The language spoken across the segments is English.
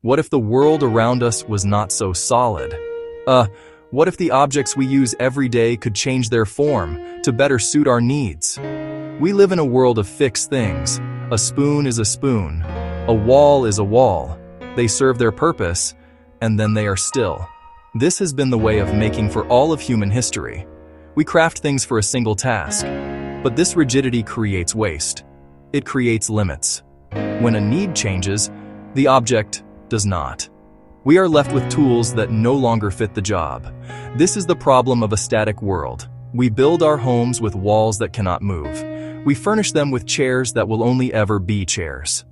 What if the world around us was not so solid? What if the objects we use every day could change their form to better suit our needs? We live in a world of fixed things. A spoon is a spoon. A wall is a wall. They serve their purpose, and then they are still. This has been the way of making for all of human history. We craft things for a single task, but this rigidity creates waste. It creates limits. When a need changes, the object does not. We are left with tools that no longer fit the job. This is the problem of a static world. We build our homes with walls that cannot move. We furnish them with chairs that will only ever be chairs.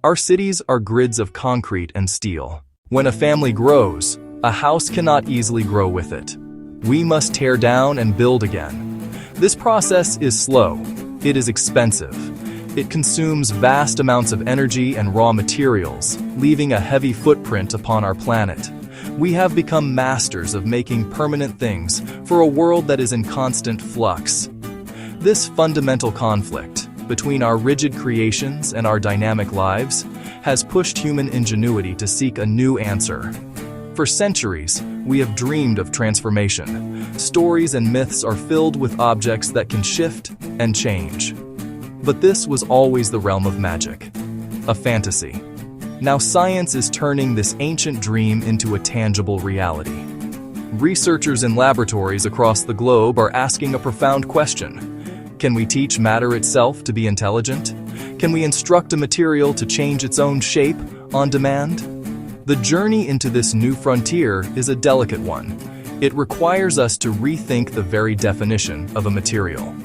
Our cities are grids of concrete and steel. When a family grows, a house cannot easily grow with it. We must tear down and build again. This process is slow. It is expensive. It consumes vast amounts of energy and raw materials, leaving a heavy footprint upon our planet. We have become masters of making permanent things for a world that is in constant flux. This fundamental conflict between our rigid creations and our dynamic lives has pushed human ingenuity to seek a new answer. For centuries, we have dreamed of transformation. Stories and myths are filled with objects that can shift and change. But this was always the realm of magic, a fantasy. Now science is turning this ancient dream into a tangible reality. Researchers in laboratories across the globe are asking a profound question. Can we teach matter itself to be intelligent? Can we instruct a material to change its own shape on demand? The journey into this new frontier is a delicate one. It requires us to rethink the very definition of a material.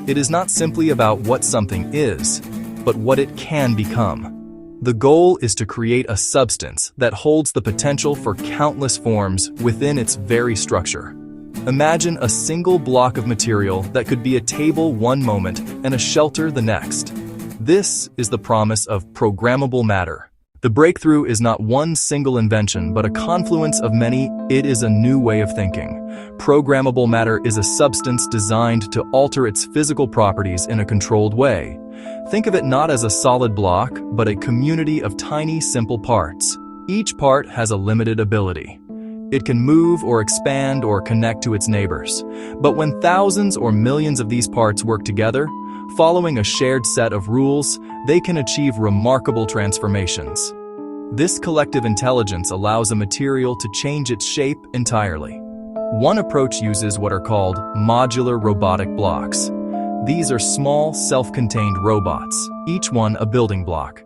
It is not simply about what something is, but what it can become. The goal is to create a substance that holds the potential for countless forms within its very structure. Imagine a single block of material that could be a table one moment and a shelter the next. This is the promise of programmable matter. The breakthrough is not one single invention, but a confluence of many. It is a new way of thinking. Programmable matter is a substance designed to alter its physical properties in a controlled way. Think of it not as a solid block, but a community of tiny, simple parts. Each part has a limited ability. It can move or expand or connect to its neighbors. But when thousands or millions of these parts work together, following a shared set of rules, they can achieve remarkable transformations. This collective intelligence allows a material to change its shape entirely. One approach uses what are called modular robotic blocks. These are small, self-contained robots, each one a building block.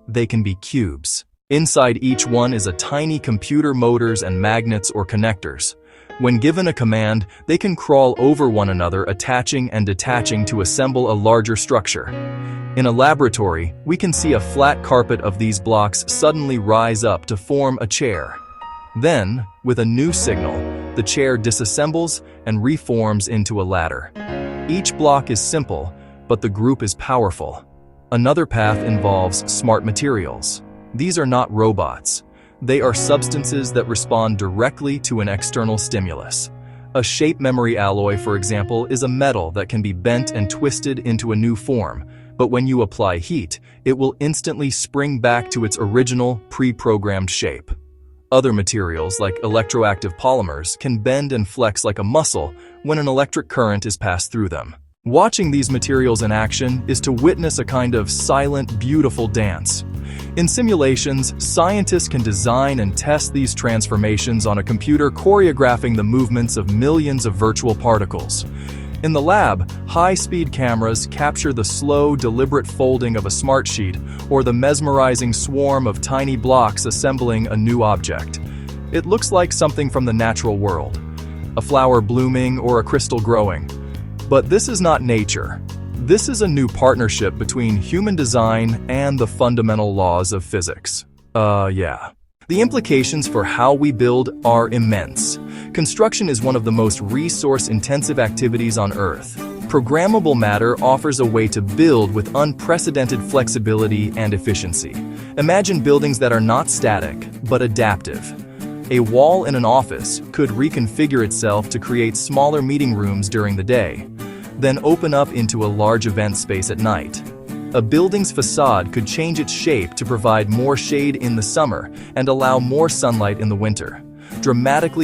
They can be cubes. Inside each one is a tiny computer, motors and magnets or connectors. When given a command, they can crawl over one another, attaching and detaching to assemble a larger structure. In a laboratory, we can see a flat carpet of these blocks suddenly rise up to form a chair. Then, with a new signal, the chair disassembles and reforms into a ladder. Each block is simple, but the group is powerful. Another path involves smart materials. These are not robots. They are substances that respond directly to an external stimulus. A shape memory alloy, for example, is a metal that can be bent and twisted into a new form, but when you apply heat, it will instantly spring back to its original, pre-programmed shape. Other materials, like electroactive polymers, can bend and flex like a muscle when an electric current is passed through them. Watching these materials in action is to witness a kind of silent, beautiful dance. In simulations, scientists can design and test these transformations on a computer, choreographing the movements of millions of virtual particles. In the lab, high-speed cameras capture the slow, deliberate folding of a smartsheet or the mesmerizing swarm of tiny blocks assembling a new object. It looks like something from the natural world, a flower blooming or a crystal growing. But this is not nature. This is a new partnership between human design and the fundamental laws of physics. The implications for how we build are immense. Construction is one of the most resource-intensive activities on Earth. Programmable matter offers a way to build with unprecedented flexibility and efficiency. Imagine buildings that are not static, but adaptive. A wall in an office could reconfigure itself to create smaller meeting rooms during the day, then open up into a large event space at night. A building's facade could change its shape to provide more shade in the summer and allow more sunlight in the winter, dramatically